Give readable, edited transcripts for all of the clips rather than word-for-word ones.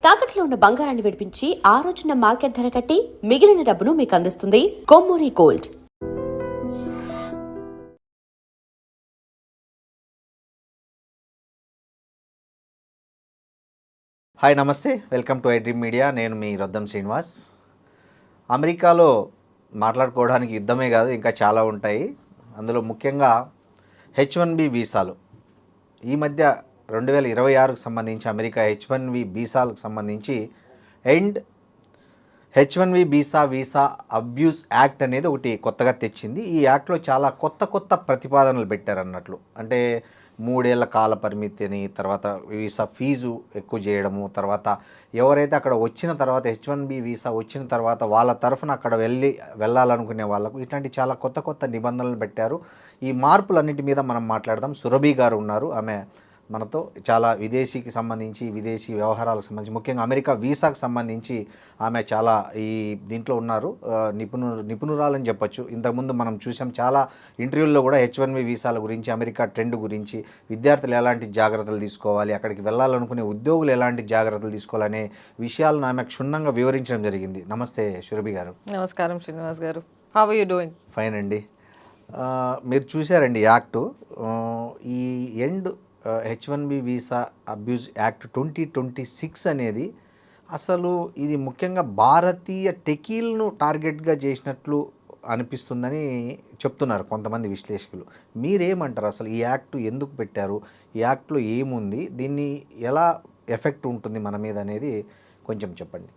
తాకట్లో ఉన్న బంగారాన్ని విడిపించి ఆ రోజున మార్కెట్ ధర కట్టి మిగిలిన డబ్బును మీకు అందిస్తుంది కొమ్మూరి గోల్డ్. హాయ్ నమస్తే, వెల్కమ్ టు ఐడ్రీమ్ మీడియా. నేను మీ రొద్దం శ్రీనివాస్. అమెరికాలో మాట్లాడుకోవడానికి యుద్ధమే కాదు ఇంకా చాలా ఉంటాయి. అందులో ముఖ్యంగా H1B వీసాలు. ఈ మధ్య 2026కు సంబంధించి అమెరికా H1B వీసాలకు సంబంధించి and H1B visa abuse act అనేది ఒకటి కొత్తగా తెచ్చింది. ఈ యాక్ట్లో చాలా కొత్త ప్రతిపాదనలు పెట్టారన్నట్లు. అంటే 3 ఏళ్ల కాల పరిమితి అని, తర్వాత వీసా ఫీజు ఎక్కువ చేయడము, తర్వాత ఎవరైతే అక్కడ వచ్చిన తర్వాత H1B వీసా వచ్చిన తర్వాత వాళ్ళ తరఫున అక్కడ వెళ్ళాలనుకునే వాళ్ళకు ఇట్లాంటి చాలా కొత్త నిబంధనలు పెట్టారు. ఈ మార్పులన్నిటి మీద మనం మాట్లాడదాం. సురభి గారు ఉన్నారు, ఆమె మనతో చాలా విదేశీ వ్యవహారాలకు సంబంధించి ముఖ్యంగా అమెరికా వీసాకు సంబంధించి ఆమె చాలా ఈ దీంట్లో ఉన్నారు, నిపుణురాలని చెప్పొచ్చు. ఇంతకుముందు మనం చూసాం చాలా ఇంటర్వ్యూల్లో కూడా H1B వీసాల గురించి, అమెరికా ట్రెండ్ గురించి, విద్యార్థులు ఎలాంటి జాగ్రత్తలు తీసుకోవాలి, అక్కడికి వెళ్ళాలనుకునే ఉద్యోగులు ఎలాంటి జాగ్రత్తలు తీసుకోవాలనే విషయాలను ఆమె క్షుణ్ణంగా వివరించడం జరిగింది. నమస్తే సురభి గారు. నమస్కారం Srinivas garu. How are you doing? Fine అండి. మీరు చూశారండి యాక్టు, ఈ end H1B visa abuse act 2026 అనేది అసలు ఇది ముఖ్యంగా భారతీయ టెకీలను టార్గెట్గా చేసినట్లు అనిపిస్తుందని చెప్తున్నారు కొంతమంది విశ్లేషకులు. మీరేమంటారు? అసలు ఈ యాక్ట్ ఎందుకు పెట్టారు, ఈ యాక్ట్లో ఏముంది, దీన్ని ఎలా ఎఫెక్ట్ ఉంటుంది మన మీద అనేది కొంచెం చెప్పండి.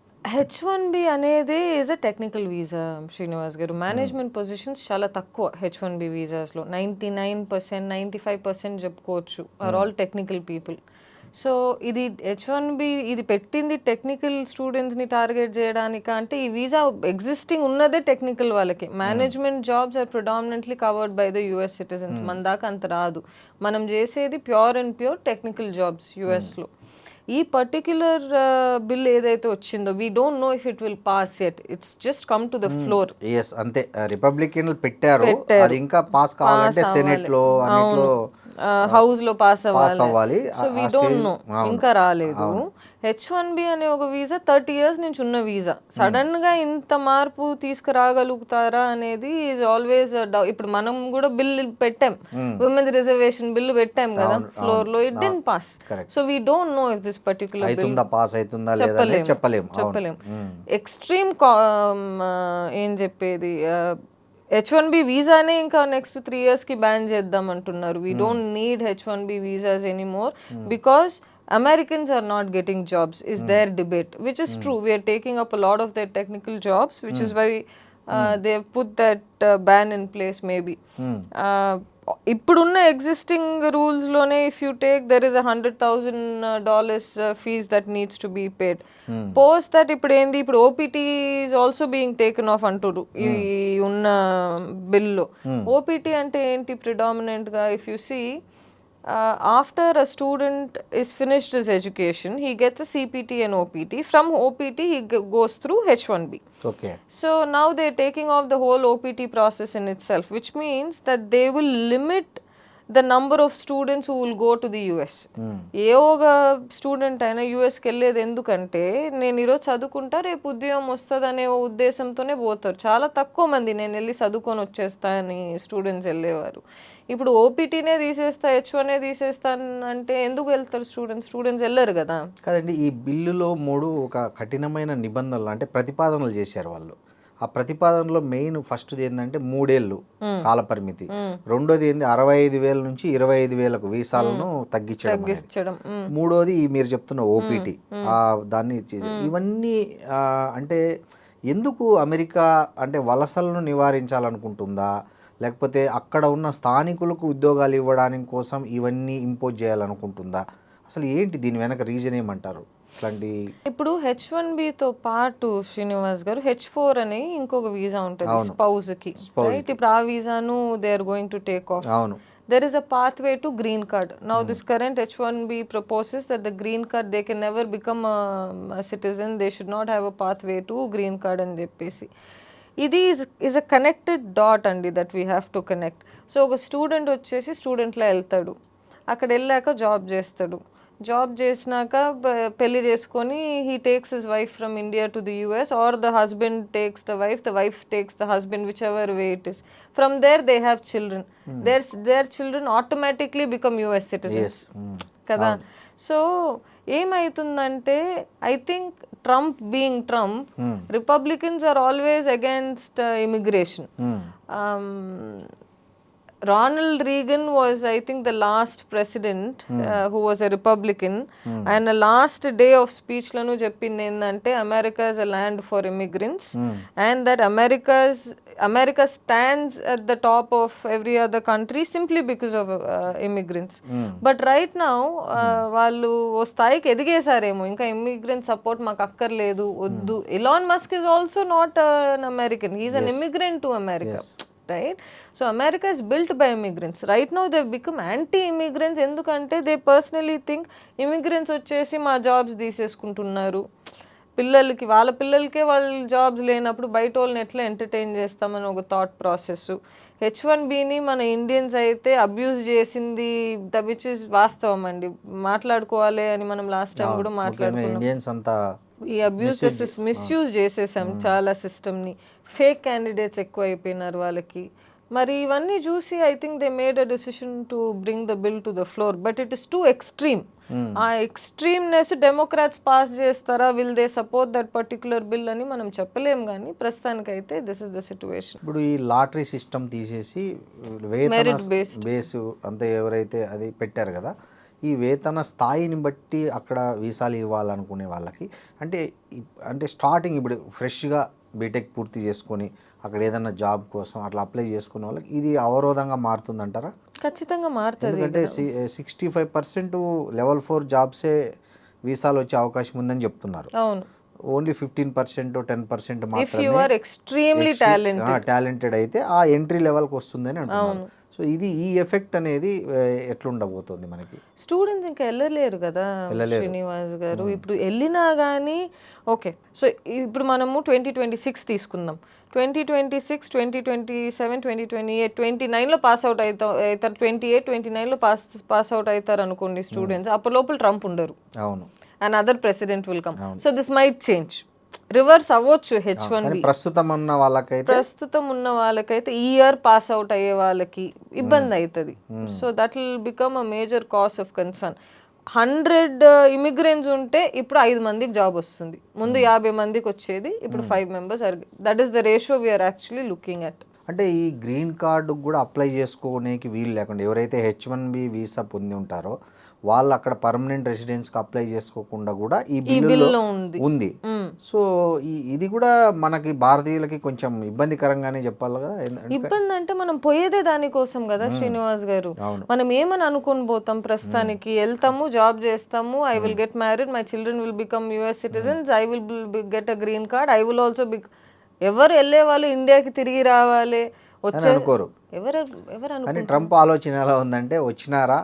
H1B అనేది is a technical visa Srinivas గారు. మేనేజ్మెంట్ పొజిషన్స్ చాలా తక్కువ H1B వీసాస్లో. 99%, 95% చెప్పుకోవచ్చు or all technical people. So ఇది H1B ఇది పెట్టింది టెక్నికల్ స్టూడెంట్స్ని టార్గెట్ చేయడానికి. అంటే ఈ వీసా ఎగ్జిస్టింగ్ ఉన్నదే టెక్నికల్ వాళ్ళకి. Management jobs are predominantly covered by the US citizens. మన దాకా అంత రాదు. మనం చేసేది ప్యూర్ టెక్నికల్ జాబ్స్ యుఎస్లో. ఈ పర్టిక్యులర్ బిల్ ఏదైతే వచ్చిందో, we don't know if it will pass yet. It's just come to the floor. Yes, అంతే. రిపబ్లికన్లు పెట్టారు, అది ఇంకా పాస్ కావాలంటే సెనెట్ లో అన్నిట్లో హౌస్ లో పాస్ అవ్వాలి. సో వీ డోంట్ నో, ఇంకా రాలేదు. H1B అనే ఒక వీసా 30 years నుంచి ఉన్న వీసా. సడన్ గా ఇంత మార్పు తీసుకురాగలుగుతారా అనేది ఈజ్ ఆల్వేస్. ఇప్పుడు మనం కూడా బిల్ పెట్టాం, విమెన్స్ రిజర్వేషన్ బిల్ పెట్టాం కదా ఫ్లోర్ లో. It didn't pass. So we don't know if this particular bill pass అవుతుందా లేదా చెప్పలేం. ఎక్స్ట్రీమ్ ఏం చెప్పేది, H1B వీసానే ఇంకా నెక్స్ట్ 3 years కి బ్యాన్ చేద్దాం అంటున్నారు. We don't need H1B visas anymore because Americans are not getting jobs is their debate, which is true. We are taking up a lot of their technical jobs, which is why they have put that ban in place maybe. ఇప్పుడున్న existing rules లోనే if you take there is $100,000 fees that needs to be paid. Post that ఇప్పుడు ఏంది, ఇప్పుడు OPT is also being taken off అంటారు ఈ ఉన్న బిల్లో. OPT అంటే ఏంటి? ప్రిడామినెంట్ గా if you see, after a student is finished his education, he gets a CPT and OPT. From OPT he goes through H1B. Okay. So now they're taking off the whole OPT process in itself, which means that they will limit the number of students who will go to the US. ఏ ఒక student అయినా యూఎస్కి వెళ్ళేది ఎందుకంటే, నేను ఈరోజు చదువుకుంటా రేపు ఉద్యోగం వస్తుంది అనే ఉద్దేశంతోనే పోతారు. చాలా తక్కువ మంది నేను వెళ్ళి చదువుకొని వచ్చేస్తా అని స్టూడెంట్స్ వెళ్ళేవారు. ఇప్పుడు ఓపీటీనే తీసేస్తా, H1 తీసేస్తా అంటే ఎందుకు వెళ్తారు స్టూడెంట్స్ వెళ్ళరు కదా. కదండి, ఈ బిల్లులో 3 ఒక కఠినమైన నిబంధనలు అంటే ప్రతిపాదనలు చేశారు వాళ్ళు. ఆ ప్రతిపాదనలో మెయిన్ ఫస్ట్ ఏంటంటే 3 ఏళ్ళు కాల పరిమితి, రెండోది ఏంది 65,000 నుంచి 25,000 వీసాలను తగ్గించడం, మూడోది మీరు చెప్తున్న ఓపీటీ దాన్ని ఇవన్నీ. అంటే ఎందుకు అమెరికా అంటే వలసలను నివారించాలనుకుంటుందా, లేకపోతే అక్కడ ఉన్న స్థానికులకు ఉద్యోగాలు ఇవ్వడానికి కోసం ఇవన్నీ ఇంపోజ్ చేయాలనుకుంటుందా? అసలు ఏంటి దీని వెనక రీజన్ ఏమంటారు? ఇట్లాంటి ఇప్పుడు H1Bతో పాటు శ్రీనివాస్ గారు H4 అని ఇంకొక వీసా ఉంటుంది స్పౌజ్ కి, రైట్? ఇప్పుడు ఆ వీసాను they are going to take off. అవును. There is a pathway to green card. Now this current H1B proposes that the green card, they can never become a citizen. They should not have a pathway to green card అని చెప్పేసి. ఇది is a connected dot అండి that we have to connect. So ఒక student వచ్చేసి స్టూడెంట్లా వెళ్తాడు, అక్కడ వెళ్ళాక job చేస్తాడు, జాబ్ చేసినాక పెళ్లి చేసుకొని he takes his wife from India to the US or the husband takes the wife takes the husband whichever way it is from there they have children their children automatically become US citizens కదా. So ఏమైతుందంటే I think Trump being Trump Republicans are always against immigration. Ronald Reagan was, I think, the last president who was a Republican. And the last day of speech lanu cheppindi endante America is a land for immigrants and that America stands at the top of every other country simply because of immigrants. But right now వాళ్ళు ఓ స్థాయికి ఎదిగేసారేమో, ఇంకా immigrant support మాకు అక్కర్లేదు వద్దు. Elon Musk is also not an American, he is an immigrant to America. Right? So America is built by immigrants. Right now they've become anti-immigrants ఎందుకంటే they personally think immigrants వచ్చేసి మా jobs తీసేసుకుంటున్నారు, వాళ్ళ పిల్లలకే వాళ్ళ jobs లేనప్పుడు బయట వాళ్ళని ఎట్లా ఎంటర్టైన్ చేస్తామని ఒక థాట్ ప్రాసెస్. H1Bని మన ఇండియన్స్ అయితే అబ్యూజ్ చేసింది విచ్ ఇస్ వాస్తవం అండి, మాట్లాడుకోవాలి అని మనం లాస్ట్ టైం కూడా మాట్లాడుకున్నాం. ఈ అబ్యూస్ మిస్యూజ్ చేసేసాం చాలా సిస్టమ్ని, ఫేక్ క్యాండిడేట్స్ ఎక్కువ అయిపోయినారు వాళ్ళకి. మరి ఇవన్నీ చూసి I think they made a decision to bring the bill to the floor, but it is two extreme. ఆ ఎక్స్ట్రీమ్నెస్ డెమోక్రాట్స్ పాస్ చేస్తారా, will they support that particular bill అని మనం చెప్పలేం, కానీ ప్రస్తుతానికైతే దిస్ ఇస్ ద సిచ్యువేషన్. ఇప్పుడు ఈ లాటరీ సిస్టమ్ తీసేసి వేతన బేసు అంతా ఎవరైతే అది పెట్టారు కదా, ఈ వేతన స్థాయిని బట్టి అక్కడ వీసాలు ఇవ్వాలనుకునే వాళ్ళకి అంటే స్టార్టింగ్ ఇప్పుడు ఫ్రెష్గా బీటెక్ పూర్తి చేసుకొని అక్కడ ఏదైనా జాబ్ కోసం అట్లా అప్లై చేసుకునే వాళ్ళకి ఇది అవరోధంగా మారుతుందంటారా? ఖచ్చితంగా మారుతుంది. ఎందుకంటే 65% లెవెల్ 4 జాబ్సే వీసాలు వచ్చే అవకాశం ఉందని చెప్తున్నారు. అవును, ఓన్లీ 15% 10% మాత్రమే టాలెంటెడ్ అయితే ఆ ఎంట్రీ లెవెల్కి వస్తుందని అంటున్నారు. సో ఇది ఈ ఎఫెక్ట్ అనేది ఎట్లుండబోతుంది మనకి? స్టూడెంట్స్ ఇంకా వెళ్ళలేరు కదా శ్రీనివాస్ గారు. ఇప్పుడు వెళ్ళినా కానీ ఓకే, సో ఇప్పుడు మనము 2026 తీసుకుందాం, 2026, 2027, 2028, 29లో పాస్ అవుట్ అవుతారు, 28, 29లో పాస్ అవుట్ అవుతారు అనుకోండి స్టూడెంట్స్. అప్పటి లోపల ట్రంప్ ఉండరు, అవును, and other president will come. So this might change, reverse అవ్వచ్చు. H1B ప్రస్తుతం ఉన్న వాళ్ళకైతే ఈ ఇయర్ పాస్ అవుట్ అయ్యే వాళ్ళకి ఇబ్బంది అవుతుంది. So that will become a major cause of concern. 100 immigrants ఉంటే ఇప్పుడు 5 మందికి జాబ్ వస్తుంది, ముందు 50 మందికి వచ్చేది, ఇప్పుడు 5 members. That is the ratio we are actually looking at. అంటే ఈ గ్రీన్ కార్డు కూడా అప్లై చేసుకోవడానికి వీలు లేకుండా ఎవరైతే H1B వీసా పొంది ఉంటారో వాళ్ళు అక్కడ పర్మనెంట్ రెసిడెన్స్కి అప్లై చేసుకోకుండా కూడా ఈ బిల్లులో ఉంది. సో ఇది కూడా మనకి భారతీయులకి కొంచెం ఇబ్బందికరంగానే చెప్పాలి కదా. ఇబ్బంది అంటే మనం పోయేదే దానికోసం కదా శ్రీనివాస్ గారు. మనం ఏమని అనుకుని పోతాం, ప్రస్తుతానికి వెళ్తాము, జాబ్ చేస్తాము, I will get married, my children will become US citizens, I will get a green card, I will also ఎవరు వెళ్ళే వాళ్ళు ఇండియాకి తిరిగి రావాలి వచ్చే అనుకోరు. ఎవరు కానీ ట్రంప్ ఆలోచన ఎలా ఉందంటే వచ్చినారా,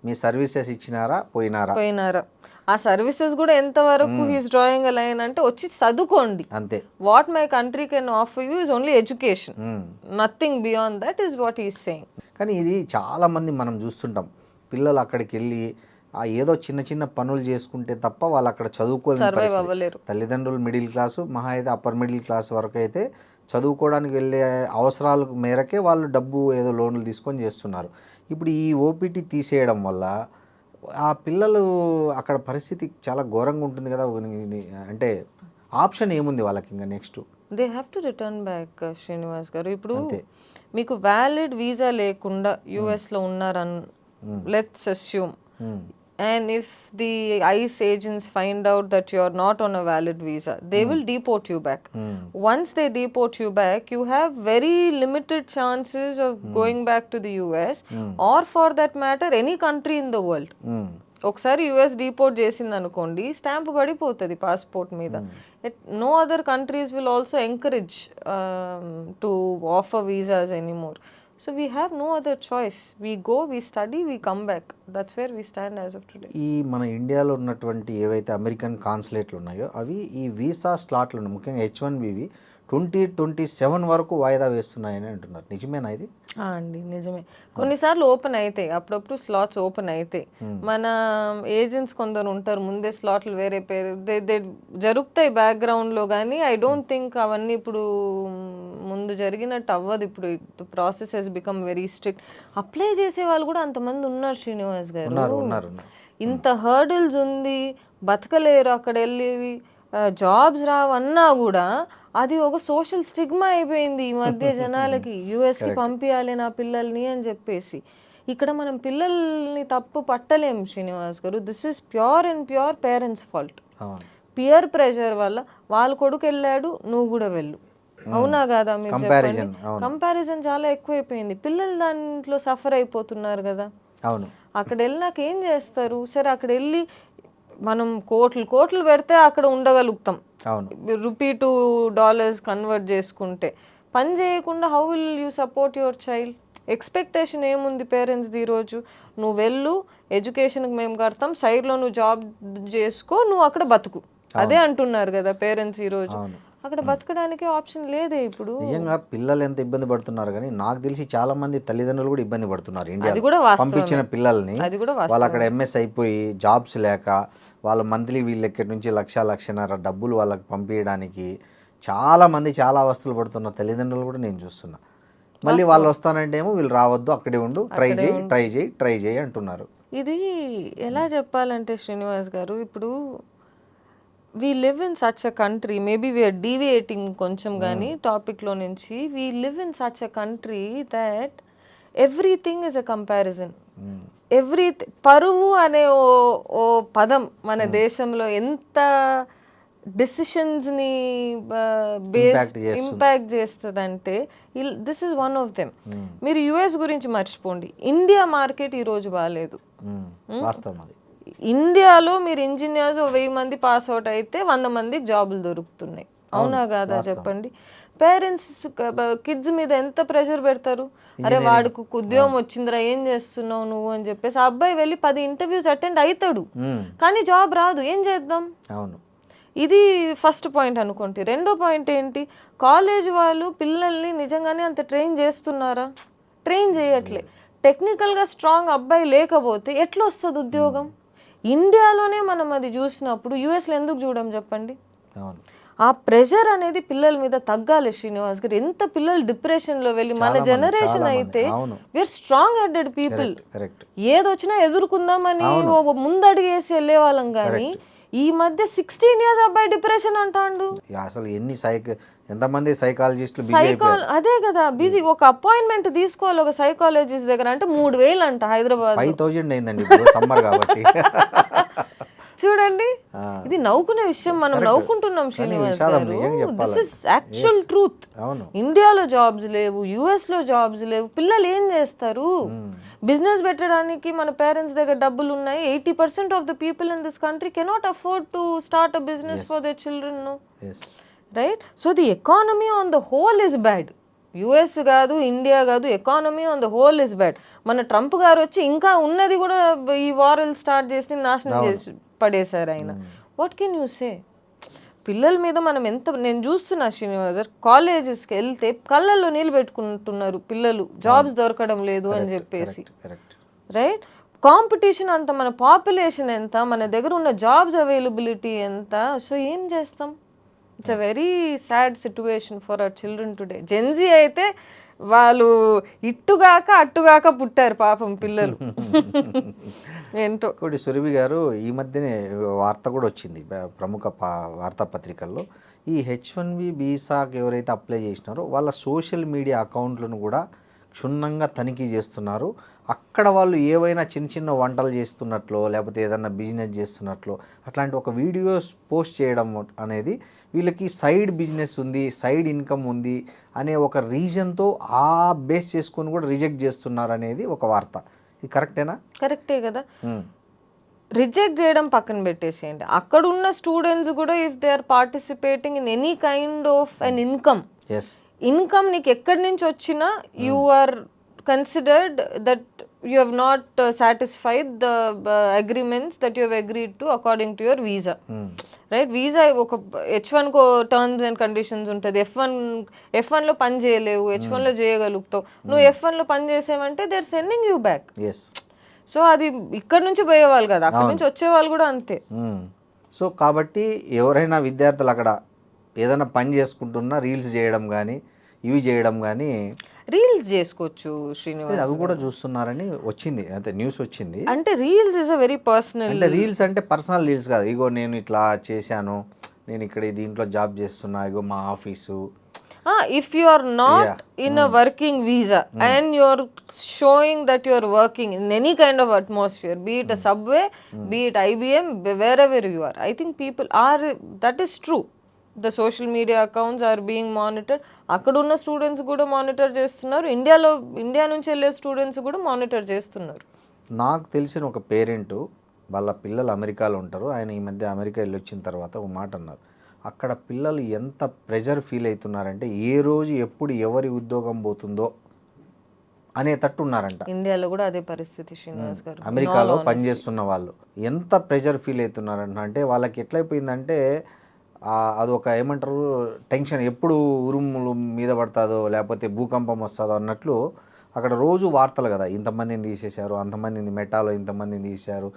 మీ సర్వీసెస్ ఇచ్చినారా, పోయినారా. ఆ సర్వీసెస్ కూడా ఎంతవరకు హీస్ డ్రాయింగ్ అ లైన్ అంటే వచ్చి చదువుకోండి అంతే. What my country can offer you is only education, nothing beyond that is what is saying. కానీ ఇది చాలా మంది మనం చూస్తుంటాం, పిల్లలు అక్కడికి వెళ్ళి ఏదో చిన్న చిన్న పనులు చేసుకుంటే తప్ప వాళ్ళు అక్కడ చదువుకోలేరు. తల్లిదండ్రులు మిడిల్ క్లాసు, మహా అయితే అప్పర్ మిడిల్ క్లాస్ వరకు అయితే చదువుకోవడానికి వెళ్ళే అవసరాల మేరకే వాళ్ళు డబ్బు ఏదో లోన్లు తీసుకొని చేస్తున్నారు. ఇప్పుడు ఈ ఓపీటీ తీసేయడం వల్ల ఆ పిల్లలు అక్కడ పరిస్థితి చాలా ఘోరంగా ఉంటుంది కదా. అంటే ఆప్షన్ ఏముంది వాళ్ళకి ఇంకా next? They have to return back Srinivas గారు. ఇప్పుడు మీకు వ్యాలిడ్ వీసా లేకుండా యుఎస్లో ఉన్నారని let's assume, and if the ICE agents find out that you are not on a valid visa, they will deport you back. Once they deport you back, you have very limited chances of going back to the US or for that matter any country in the world. ఒకసారి US deport చేసింది అనుకోండి, stamp పడిపోతుంది passport మీద. No other countries will also encourage to offer visas anymore. So we have no other choice. We go, we study, we come back. That's where we stand as of today. ఈ మన ఇండియాలో ఉన్నటువంటి ఏవైతే American కాన్సులేట్లు ఉన్నాయో అవి ఈ visa స్లాట్లు ఉన్నాయి, ముఖ్యంగా H1Bవి 2027 వరకు వాయిదా వేస్తున్నాయని అంటున్నారు. నిజమేనా ఇది? అండి నిజమే. కొన్నిసార్లు ఓపెన్ అవుతాయి, అప్పుడప్పుడు స్లాట్స్ ఓపెన్ అవుతాయి. మన ఏజెంట్స్ కొందరు ఉంటారు, ముందే స్లాట్లు వేరే పేరు జరుగుతాయి బ్యాక్గ్రౌండ్లో, కానీ ఐ డోంట్ థింక్ అవన్నీ ఇప్పుడు ముందు జరిగినట్టు అవ్వదు. ఇప్పుడు process has become very strict. Apply చేసే వాళ్ళు కూడా అంతమంది ఉన్నారు శ్రీనివాస్ గారు. ఉన్నారు. ఇంత హర్డిల్స్ ఉంది, బతకలేరు అక్కడ వెళ్ళి, జాబ్స్ రావన్నా కూడా అది ఒక సోషల్ స్టిగ్మా అయిపోయింది ఈ మధ్య జనాలకి. యుఎస్కి పంపించాలి నా పిల్లల్ని అని చెప్పేసి. ఇక్కడ మనం పిల్లల్ని తప్పు పట్టలేం శ్రీనివాస్ గారు. This is pure and pure parents fault. Peer pressure వల్ల వాళ్ళ కొడుకు వెళ్ళాడు, నువ్వు కూడా వెళ్ళు. అవునా కాదా? మీరు చెప్పండి. కంపారిజన్ చాలా ఎక్కువైపోయింది. పిల్లలు దాంట్లో సఫర్ అయిపోతున్నారు కదా. అవును. అక్కడ వెళ్ళినాక ఏం చేస్తారు? సరే అక్కడ వెళ్ళి మనం కోట్లు పెడితే అక్కడ ఉండగలుగుతాం, రూపీ టు డాలర్స్ కన్వర్ట్ చేసుకుంటే. పని చేయకుండా how will you support your child? Expectation ఏముంది పేరెంట్స్ది ఈరోజు? నువ్వు వెళ్ళు, ఎడ్యుకేషన్కి మేము కడతాం, సైడ్లో నువ్వు జాబ్ చేసుకో, నువ్వు అక్కడ బతుకు, అదే అంటున్నారు కదా పేరెంట్స్ ఈరోజు. అక్కడ బతకడానికి ఆప్షన్ లేదే ఇప్పుడు. నిజంగా పిల్లలు ఎంత ఇబ్బంది పడుతున్నారు, కానీ నాకు తెలిసి చాలా మంది తల్లిదండ్రులు కూడా ఇబ్బంది పడుతున్నారు. ఇండియా పంపించిన పిల్లల్ని వాళ్ళు అక్కడ ఎంఎస్ అయిపోయి జాబ్స్ లేక వాళ్ళ మంత్లీ వీళ్ళు ఎక్కడి నుంచి లక్షన్నర డబ్బులు వాళ్ళకి పంపించడానికి చాలా మంది చాలా అవస్థలు పడుతున్న తల్లిదండ్రులు కూడా నేను చూస్తున్నా. మళ్ళీ వాళ్ళు వస్తానంటే ఏమో వీళ్ళు రావద్దు, అక్కడే ఉండు, ట్రై చేయి అంటున్నారు. ఇది ఎలా చెప్పాలంటే శ్రీనివాస్ గారు, ఇప్పుడు we live in such a country, maybe we are deviating కొంచెం కానీ టాపిక్లో నుంచి. we live in such a country that everything is a comparison. పరువు అనే ఓ పదం మన దేశంలో ఎంత డెసిషన్స్ని ఇంపాక్ట్ చేస్తుందంటే, this is one of them. మీరు యుఎస్ గురించి మర్చిపోండి, ఇండియా మార్కెట్ ఈరోజు బాగాలేదు. ఇండియాలో మీరు ఇంజనీర్స్ 1000 మంది పాస్ అవుట్ అయితే 100 మందికి జాబులు దొరుకుతున్నాయి. అవునా కాదా చెప్పండి? పేరెంట్స్ కిడ్స్ మీద ఎంత ప్రెషర్ పెడతారు? అరే వాడికి ఉద్యోగం వచ్చిందిరా, ఏం చేస్తున్నావు నువ్వు అని చెప్పేసి ఆ అబ్బాయి వెళ్ళి 10 ఇంటర్వ్యూస్ అటెండ్ అవుతాడు, కానీ జాబ్ రాదు. ఏం చేద్దాం? ఇది ఫస్ట్ పాయింట్ అనుకోండి. రెండో పాయింట్ ఏంటి? కాలేజ్ వాళ్ళు పిల్లల్ని నిజంగానే అంత ట్రైన్ చేస్తున్నారా? ట్రైన్ చేయట్లే. టెక్నికల్గా స్ట్రాంగ్ అబ్బాయి లేకపోతే ఎట్లా వస్తుంది ఉద్యోగం? ఇండియాలోనే మనం అది చూసినప్పుడు యుఎస్లో ఎందుకు చూడం చెప్పండి? ఆ ప్రెషర్ అనేది పిల్లల మీద తగ్గాలి శ్రీనివాస్ గారు. ఎంత పిల్లలు డిప్రెషన్లో వెళ్ళి, మన జనరేషన్ అయితే వీఆర్ స్ట్రాంగ్ హెడెడ్ పీపుల్, ఏదొచ్చినా ఎదుర్కొందామని ముందడుగేసి వెళ్ళే వాళ్ళం. కానీ ఈ మధ్య 16 years అబ్బాయి డిప్రెషన్ అంటాడు. అసలు ఎంతమంది సైకాలజిస్టులు అదే కదా బిజీ. ఒక అపాయింట్మెంట్ తీసుకోవాలి ఒక సైకాలజిస్ట్ దగ్గర అంటే 3000 అంట. హైదరాబాద్ 5000 అయిందండి సమ్మర్ కాబట్టి. చూడండి, ఇది నవ్వుకునే విషయం, మనం నవ్వుకుంటున్నాం శ్రీనివాస్ గారు. This is actual truth. ఇండియాలో జాబ్స్ లేవు, యుఎస్ లో జాబ్స్ లేవు. పిల్లలు ఏం చేస్తారు? బిజినెస్ పెట్టడానికి మన పేరెంట్స్ దగ్గర డబ్బులు ఉన్నాయి. 80% of the people in this country cannot afford to start a business for their children, right? So the economy on the whole is bad. US కాదు, ఇండియా కాదు, economy on the whole is bad. మన Trump గారు వచ్చి ఇంకా ఉన్నది కూడా ఈ వార్లు start చేసి నాశనం చేసి పడేశారు ఆయన. What can you say? పిల్లల మీద మనం ఎంత, నేను చూస్తున్నా శ్రీనివాస్ గారు, కాలేజెస్కి వెళ్తే కళ్ళల్లో నీళ్ళు పెట్టుకుంటున్నారు పిల్లలు, జాబ్స్ దొరకడం లేదు అని చెప్పేసి, రైట్? కాంపిటీషన్ అంత, మన పాపులేషన్ ఎంత, మన దగ్గర ఉన్న జాబ్స్ అవైలబిలిటీ ఎంత. సో ఏం చేస్తాం? It's a very sad situation for our children today. Gen Z అయితే వాళ్ళు ఇట్టుగాక అట్టుగాక పుట్టారు పాపం పిల్లలు. ఏంటో. ఒకటి సురభి గారు, ఈ మధ్యనే వార్త కూడా వచ్చింది ప్రముఖ వార్తాపత్రికల్లో. ఈ H1B వీసాకి ఎవరైతే అప్లై చేసినారో వాళ్ళ సోషల్ మీడియా అకౌంట్లను కూడా క్షుణ్ణంగా తనిఖీ చేస్తున్నారు. అక్కడ వాళ్ళు ఏవైనా చిన్న వంటలు చేస్తున్నట్లో, లేకపోతే ఏదైనా బిజినెస్ చేస్తున్నట్లో అట్లాంటి ఒక వీడియోస్ పోస్ట్ చేయడం అనేది వీళ్ళకి సైడ్ బిజినెస్ ఉంది, సైడ్ ఇన్కమ్ ఉంది అనే ఒక రీజన్తో ఆ బేస్ చేసుకొని కూడా రిజెక్ట్ చేస్తున్నారు అనేది ఒక వార్త. ఇది కరెక్టేనా? కరెక్టే కదా. రిజెక్ట్ చేయడం పక్కన పెట్టేసేయండి, అక్కడ ఉన్న స్టూడెంట్స్ కూడా if they are participating in any kind of an income, income నీకు ఎక్కడి నుంచి వచ్చినా యు ఆర్ considered that you have not satisfied the agreements that you have agreed to according to your visa. Right, visa ఒక H1 co terms and conditions ఉంటుంది. F1 లో పని చేయలేవు, H1 లో చేయగలుగుతావు. నువ్వు F1 లో పని చేసేవంటే they are sending you back. So అది ఇక్కడ నుంచి పోయేవాళ్ళు కదా, అక్కడ నుంచి వచ్చేవాళ్ళు కూడా అంతే. సో కాబట్టి ఎవరైనా విద్యార్థులు అక్కడ ఏదైనా పని చేసుకుంటున్నా రీల్స్ చేయడం కానీ ఇవి చేయడం కానీ, రీల్స్ చేసుకోవచ్చు శ్రీనివాస్, అవి కూడా చూస్తున్నారని వచ్చింది, అంటే న్యూస్ వచ్చింది. అంటే reels is a very personal, అంటే రీల్స్ అంటే పర్సనల్ రీల్స్ కాదు, ఇగో నేను ఇట్లా చేశాను, నేను ఇక్కడ దీంట్లో జాబ్ చేస్తున్నా, ఇగో మా office. If you are not in a working visa and you are showing that you are working in any kind of atmosphere, be it a subway, be it IBM, wherever you are, I think people are, that is true. The social media accounts are being monitored. అక్కడ ఉన్న students కూడా monitor చేస్తున్నారు, India నుంచి వెళ్ళే students కూడా monitor చేస్తున్నారు. నాకు తెలిసిన ఒక పేరెంట్, వాళ్ళ పిల్లలు అమెరికాలో ఉంటారు, ఆయన ఈ మధ్య అమెరికా వెళ్ళి వచ్చిన తర్వాత ఒక మాట అన్నారు, అక్కడ పిల్లలు ఎంత ప్రెజర్ ఫీల్ అవుతున్నారంటే ఏ రోజు ఎప్పుడు ఎవరి ఉద్యోగం పోతుందో అనేటట్టు ఉన్నారంట. ఇండియాలో కూడా అదే పరిస్థితి శ్రీనివాస్ గారు. అమెరికాలో పనిచేస్తున్న వాళ్ళు ఎంత ప్రెజర్ ఫీల్ అవుతున్నారంట అంటే వాళ్ళకి ఎట్లయిపోయిందంటే అదొక ఏమంటారు టెన్షన్, ఎప్పుడు ఉరుములు మీద పడుతుందో లేకపోతే భూకంపం వస్తుందో అన్నట్లు. అక్కడ రోజు వార్తలు కదా, ఇంతమందిని తీసేశారు, అంతమందిని మెటాలో ఇంతమందిని తీశారు,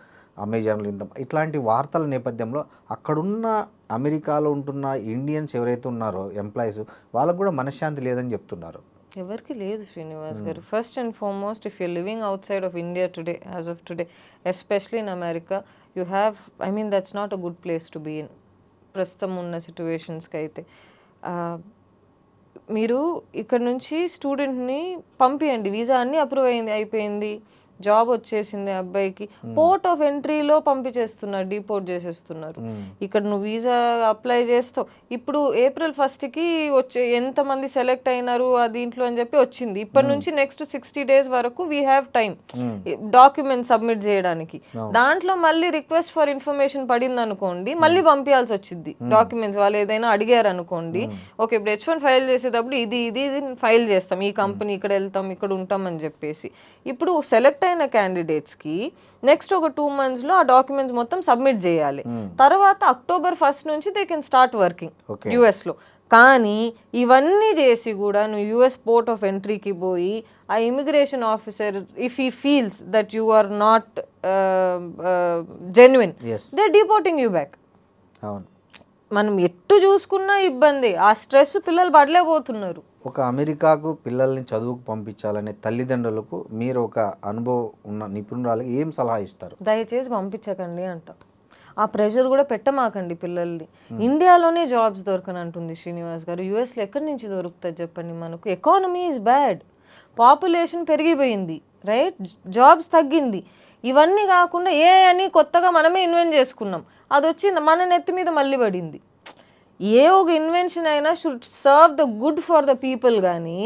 అమెజాన్లో ఇట్లాంటి వార్తల నేపథ్యంలో అక్కడున్న అమెరికాలో ఉంటున్న ఇండియన్స్ ఎవరైతే ఉన్నారో ఎంప్లాయీస్, వాళ్ళకు కూడా మనశ్శాంతి లేదని చెప్తున్నారు. ఎవరికి లేదు Srinivas garu. First and foremost, if you're living outside of India today, as of today, especially in America, you have, I mean that's not a good place to be in ప్రస్తుతం ఉన్న సిచ్యువేషన్స్కి. అయితే మీరు ఇక్కడ నుంచి స్టూడెంట్ని పంపియండి, వీసా అన్నీ అప్రూవ్ అయిపోయింది, జాబ్ వచ్చేసింది అబ్బాయికి, పోర్ట్ ఆఫ్ ఎంట్రీలో పంపించేస్తున్నారు, డిపోర్ట్ చేసేస్తున్నారు. ఇక్కడ నువ్వు వీసా అప్లై చేస్తావు, ఇప్పుడు April 1st వచ్చే ఎంతమంది సెలెక్ట్ అయినారు ఆ దీంట్లో అని చెప్పి వచ్చింది. ఇప్పటి నుంచి నెక్స్ట్ 60 days వరకు we have time document submit చేయడానికి. దాంట్లో మళ్ళీ రిక్వెస్ట్ ఫర్ ఇన్ఫర్మేషన్ పడింది అనుకోండి, మళ్ళీ పంపించాల్సి వచ్చింది డాక్యుమెంట్స్. వాళ్ళు ఏదైనా అడిగారు అనుకోండి, ఓకే ఇప్పుడు H1 ఫైల్ చేసేటప్పుడు ఇది ఫైల్ చేస్తాం, ఈ కంపెనీ ఇక్కడ వెళ్తాం, ఇక్కడ ఉంటాం అని చెప్పేసి. ఇప్పుడు సెలెక్ట్ అయిన క్యాండిడేట్స్కి నెక్స్ట్ ఒక 2 months ఆ డాక్యుమెంట్స్ మొత్తం సబ్మిట్ చేయాలి. తర్వాత October 1st నుంచి దే కెన్ స్టార్ట్ వర్కింగ్ యుఎస్లో. కానీ ఇవన్నీ చేసి కూడా నువ్వు యుఎస్ పోర్ట్ ఆఫ్ ఎంట్రీకి పోయి ఆ immigration officer, if he feels that you are not genuine, they deporting you back. మనం ఎట్టు చూసుకున్నా ఇబ్బంది, ఆ స్ట్రెస్ పిల్లలు పడలేకపోతున్నారు. ఒక అమెరికాకు పిల్లల్ని చదువుకు పంపించాలనే తల్లిదండ్రులకు మీరు ఒక అనుభవం ఉన్న నిపుణురాలకి ఏం సలహా ఇస్తారు? దయచేసి పంపించకండి అంట. ఆ ప్రెషర్ కూడా పెట్టమాకండి పిల్లల్ని. ఇండియాలోనే జాబ్స్ దొరకనంటుంది శ్రీనివాస్ గారు, యుఎస్లో ఎక్కడి నుంచి దొరుకుతుంది చెప్పండి? మనకు ఎకానమీ ఈజ్ బ్యాడ్, పాపులేషన్ పెరిగిపోయింది, రైట్, జాబ్స్ తగ్గింది. ఇవన్నీ కాకుండా అని కొత్తగా మనమే ఇన్వెంట్ చేసుకున్నాం, అది వచ్చి మన నెత్తి మీద మళ్ళీ పడింది. ఏ ఒక ఇన్వెన్షన్ అయినా should serve the good for the people. కానీ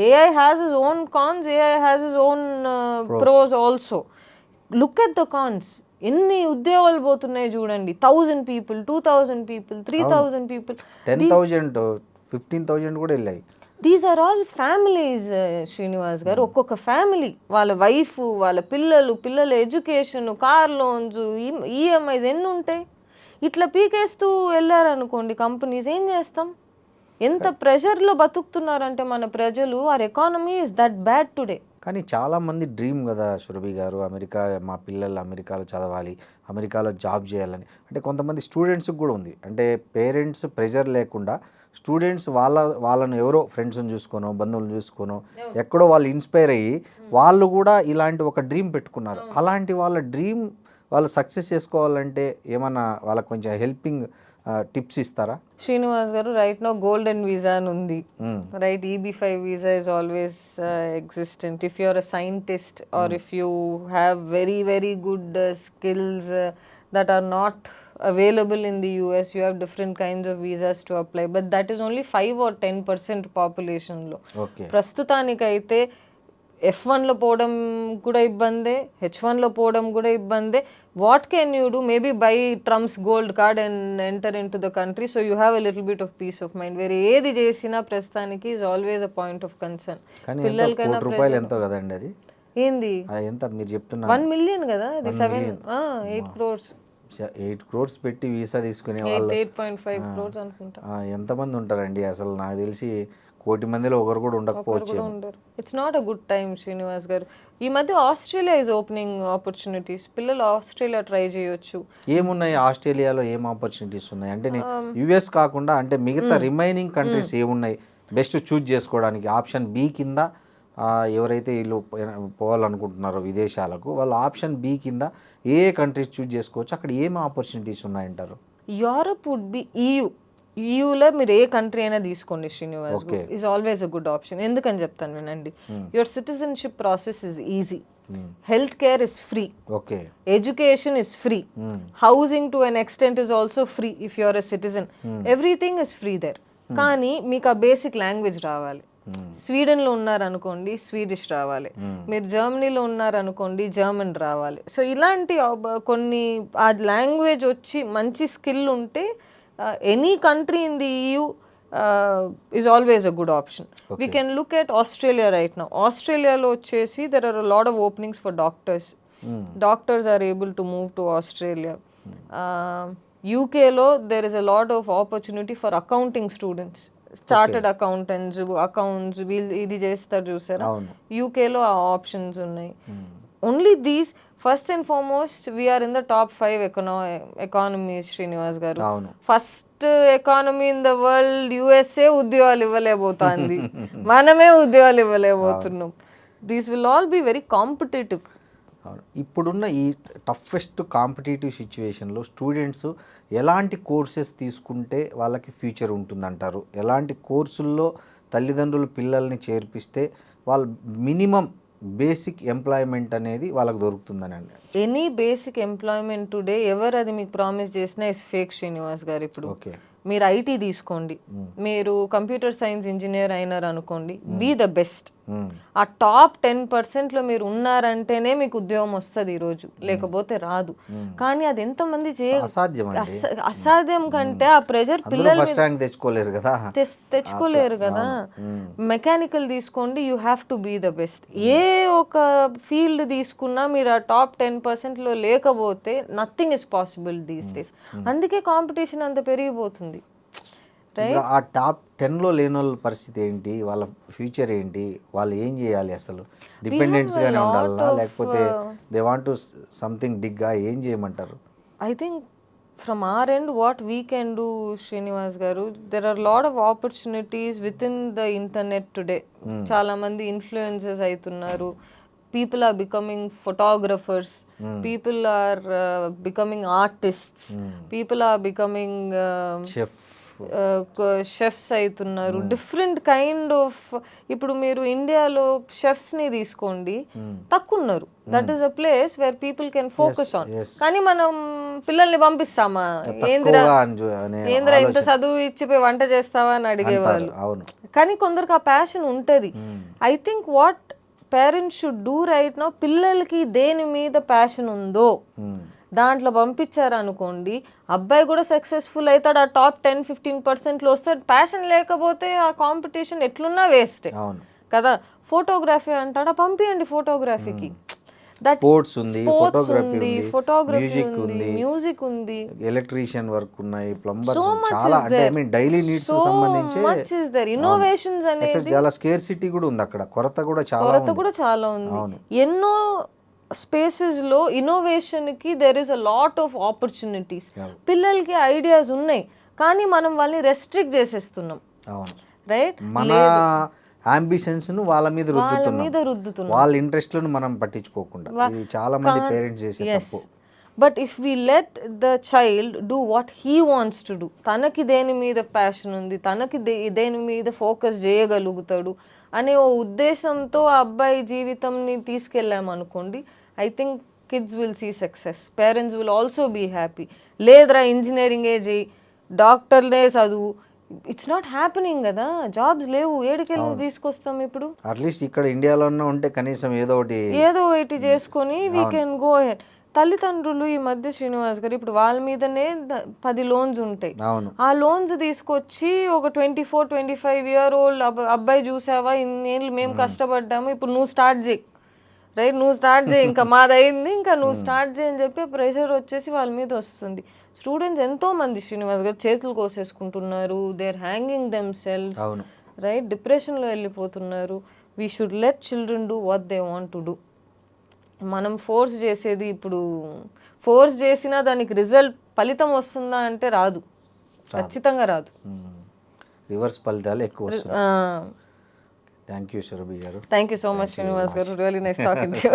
AI has his own cons, AI has his own pros also. Look at the cons. ఎన్ని ఉద్యోగాలు పోతున్నాయి చూడండి, 1000 people, 2000 people, 3000 people, 10,000, 15,000 కూడా వెళ్ళాయి. These are all families Srinivas garu. ఒక్కొక్క ఫ్యామిలీ, వాళ్ళ వైఫ్, వాళ్ళ పిల్లల ఎడ్యుకేషన్, కార్ లోన్స్, ఈఎంఐస్ ఎన్ని ఉంటాయి. ఇట్లా పీకేస్తూ వెళ్ళారనుకోండి కంపెనీస్, ఏం చేస్తాం? ఎంత ప్రెషర్లో బతుకుతున్నారంటే మన ప్రజలు. Our economy is that bad today. కానీ చాలామంది డ్రీమ్ కదా సురభి గారు, అమెరికా, మా పిల్లలు అమెరికాలో చదవాలి, అమెరికాలో జాబ్ చేయాలని. అంటే కొంతమంది స్టూడెంట్స్కి కూడా ఉంది, అంటే పేరెంట్స్ ప్రెషర్ లేకుండా స్టూడెంట్స్ వాళ్ళను ఎవరో ఫ్రెండ్స్ని చూసుకోనో బంధువులను చూసుకోనో ఎక్కడో వాళ్ళు ఇన్స్పైర్ అయ్యి వాళ్ళు కూడా ఇలాంటి ఒక డ్రీమ్ పెట్టుకున్నారు. అలాంటి వాళ్ళ డ్రీమ్ వాళ్ళు సక్సెస్ చేసుకోవాలంటే ఏమన్నా వాళ్ళకి కొంచెం హెల్పింగ్ టిప్స్ ఇస్తారా? శ్రీనివాస్ గారు, రైట్ నో గోల్డెన్ వీసా అని ఉంది, right, EB-5 visa is always existent. If you are a scientist or if you have very very good skills that are not available in the US, you have different kinds of visas to apply, but that is only 5 or 10% population లో. ప్రస్తుతానికైతే F1లో పోవడం కూడా ఇబ్బందే, H1లో పోవడం కూడా ఇబ్బందే. What can you do? Maybe by Trump's gold card and enter in to the country, so you have a little bit of piece of mind. వేరే ఏది చేసినా ప్రస్తుతానికి is always a point of concern. కానీ ₹1,00,00,000 ఎంతో కదండి అది. ఏంది ఎంత మీరు చెప్తున్నారు? 1 million కదా, అది 8 crores, 8 crores పెట్టి వీసా తీసుకునే వాళ్ళు 8.5 crores అనుకుంటా. ఎంతమంది ఉంటారండి అసలు? నాకు తెలిసి 1,00,00,000 మందిలో ఒకరు కూడా ఉండకపోవచ్చు. It's not a good time Srinivas గారు. ఈ మధ్య ఆస్ట్రేలియా ఈజ్ ఓపెనింగ్ ఆపర్చునిటీస్. పిల్లలు ఆస్ట్రేలియా ట్రై చేయొచ్చు. ఏమున్నాయి ఆస్ట్రేలియాలో, ఏం ఆపర్చునిటీస్ ఉన్నాయి అంటే యుఎస్ కాకుండా అంటే మిగతా రిమైనింగ్ కంట్రీస్ ఏమున్నాయి బెస్ట్ చూజ్ చేసుకోవడానికి? ఆప్షన్ బి కింద ఎవరైతే వీళ్ళు పోవాలనుకుంటున్నారో విదేశాలకు, వాళ్ళు ఆప్షన్ బి కింద ఏ కంట్రీస్ చూజ్ చేసుకోవచ్చు? అక్కడ ఏం ఆపర్చునిటీస్ ఉన్నాయంటారు? యూరప్ వుడ్ బి ఈయూలో మీరు ఏ కంట్రీ అయినా తీసుకోండి Srinivas, is always a good option. ఎందుకని చెప్తాను వినండి. Your citizenship process is easy, health care is free, education is free, housing to an extent is also free if you're a citizen. Everything is free there. కానీ మీకు ఆ basic language రావాలి. స్వీడన్లో ఉన్నారనుకోండి Swedish రావాలి, మీరు జర్మనీలో ఉన్నారనుకోండి జర్మన్ రావాలి. సో ఇలాంటి కొన్ని ఆ లాంగ్వేజ్ వచ్చి మంచి స్కిల్ ఉంటే any country in the EU is always a good option. We can look at Australia right now. Australiaలో వచ్చేసి there are a lot of openings for doctors. Doctors are able to move to Australia. UKలో there is a lot of opportunity for accounting students. Chartered accountants, accounts వీళ్ళు ఇది చేస్తారు చూసారా, యూకేలో ఆ options ఉన్నాయి. Only these first and foremost we are in the top 5 economies Srinivas garu. First economy in the world USA ఉద్యోగాలు ఇవ్వలేకపోతుంది, మనమే ఉద్యోగాలు ఇవ్వలేకపోతున్నాం. These will all be very competitive. ఇప్పుడున్న ఈ టఫెస్ట్ కాంపిటేటివ్ సిచ్యువేషన్లో స్టూడెంట్స్ ఎలాంటి కోర్సెస్ తీసుకుంటే వాళ్ళకి ఫ్యూచర్ ఉంటుందంటారు? ఎలాంటి కోర్సుల్లో తల్లిదండ్రులు పిల్లల్ని చేర్పిస్తే వాళ్ళు మినిమం బేసిక్ ఎంప్లాయ్మెంట్ అనేది వాళ్ళకి దొరుకుతుందని అండి? ఎనీ బేసిక్ ఎంప్లాయ్మెంట్ టుడే ఎవరు అది మీకు ప్రామిస్ చేసినా ఇస్ ఫేక్ శ్రీనివాస్ గారు. ఇప్పుడు మీరు ఐటీ తీసుకోండి, మీరు కంప్యూటర్ సైన్స్ ఇంజనీర్ అయినారు అనుకోండి, బీ ద బెస్ట్. ఆ టాప్ 10% మీరు ఉన్నారంటేనే మీకు ఉద్యోగం వస్తుంది ఈరోజు, లేకపోతే రాదు. కానీ అది ఎంతమంది అసాధ్యం కంటే ఆ ప్రెజర్ పిల్లలు తెచ్చుకోలేరు కదా. మెకానికల్ తీసుకోండి, you have to be the best. ఏ ఒక ఫీల్డ్ తీసుకున్నా మీరు ఆ టాప్ 10%లో లేకపోతే nothing is possible these days. అందుకే కాంపిటీషన్ అంత పెరిగిపోతుంది. ఆ టాప్ 10లో లేని వాళ్ళ పరిస్థితి ఏంటి? వాళ్ళ ఫ్యూచర్ ఏంటి? వాళ్ళు ఏం చేయాలి? అసలు డిపెండెంట్స్ గానే ఉండాలా, లేకపోతే దే వాంట్ టు సంథింగ్ బిగ్గా ఏం చేయమంటారు? I think from our end what we can do Srinivas garu, there are lot of opportunities with in the internet today. చాలా మంది ఇన్ఫ్లుయెన్సర్స్ అవుతున్నారు. People are becoming photographers. People are becoming artists. People are becoming chefs అవుతున్నారు. Different kind of. ఇప్పుడు మీరు ఇండియాలో షెఫ్స్ని తీసుకోండి, తక్కువ ఉన్నారు. That is a place where people can focus on. కానీ మనం పిల్లల్ని పంపిస్తామా, ఏంద్రా ఇంత చదువు ఇచ్చిపోయి వంట చేస్తావా అని అడిగేవాళ్ళు. కానీ కొందరికి ఆ ప్యాషన్ ఉంటుంది. I think what parents should do right now, పిల్లలకి దేని మీద ప్యాషన్ ఉందో దాంట్లో పంపించారనుకోండి, అబ్బాయి కూడా సక్సెస్ఫుల్ అవుతాడు. ఆ టాప్ 10-15%లో వస్తాడు. ప్యాషన్ లేకపోతే ఆ కాంపిటీషన్ ఎట్లున్నా వేస్ట్ కదా. ఫోటోగ్రఫీ అంటాడా, పంపియండి ఫోటోగ్రఫీకి. స్పోర్ట్స్ ఉంది, ఫోటోగ్రఫీ ఉంది, మ్యూజిక్ ఉంది, ఎలక్ట్రీషియన్ వర్క్ ఉన్నాయి, ప్లంబర్స్, చాలా అంటే ఐ మీన్ డైలీ నీడ్స్ కి సంబంధించి ఇన్నోవేషన్స్ అనేది చాలా స్కేర్సిటీ కూడా ఉంది అక్కడ. కొరత కూడా చాలా ఉంది. ఎన్నో స్పేసెస్ లో ఇన్నోవేషన్ కి there is a lot of opportunities. పిల్లలకి ఐడియాస్ ఉన్నాయి, కానీ మనం వాళ్ళని రెస్ట్రిక్ట్ చేసేస్తున్నాం. రైట్, మన అంబిషన్స్ ను వాళ్ళ మీద రుద్దుతున్నాం, వాళ్ళ ఇంట్రెస్ట్ లను మనం పట్టించుకోకుండా. ఇది చాలా మంది పేరెంట్స్ చేసే తప్పు. But if we let the child do what he wants to do, తనకి దేని మీద ప్యాషన్ ఉంది, తనకి దేని మీద ఫోకస్ చేయగలుగుతాడు అనే ఓ ఉద్దేశంతో ఆ అబ్బాయి జీవితంని తీసుకెళ్ళామనుకోండి, I think kids will see success. Parents will also be happy. లేదురా ఇంజనీరింగే చేయి, డాక్టర్లే చదువు, ఇట్స్ నాట్ హ్యాపెనింగ్ కదా, జాబ్స్ లేవు, ఏడికెళ్ళి తీసుకొస్తాం ఇప్పుడు? అట్లీస్ట్ ఇక్కడ ఇండియాలోనే ఉంటే కనీసం ఏదో ఒకటి చేసుకొని వీ కెన్ గో హెడ్. తల్లిదండ్రులు ఈ మధ్య శ్రీనివాస్ గారు ఇప్పుడు వాళ్ళ మీదనే 10 లోన్స్ ఉంటాయి. అవును, ఆ లోన్స్ తీసుకొచ్చి ఒక 24-25-year-old అబ్బాయి చూసావా, ఇన్నేళ్ళు మేము కష్టపడ్డాము, ఇప్పుడు నువ్వు స్టార్ట్ చేయి, రైట్, నువ్వు స్టార్ట్ చేయి, ఇంకా మాదైంది, ఇంకా నువ్వు స్టార్ట్ చేయి అని చెప్పి ప్రెషర్ వచ్చేసి వాళ్ళ మీద వస్తుంది. స్టూడెంట్స్ ఎంతో మంది శ్రీనివాస్ గారు చేతులు కోసేసుకుంటున్నారు, they are hanging them self, అవును, రైట్, డిప్రెషన్లో వెళ్ళిపోతున్నారు. We should let children do what they want to do. మనం ఫోర్స్ చేసేది, ఇప్పుడు ఫోర్స్ చేసినా దానికి ఫలితం వస్తుందా అంటే రాదు, ఖచ్చితంగా రాదు. రివర్స్ ఫలితాలు ఎక్కువ వస్తున్నాయి. Thank you Surabhi garu. Thank you so much Srinivas garu, really nice talking to you.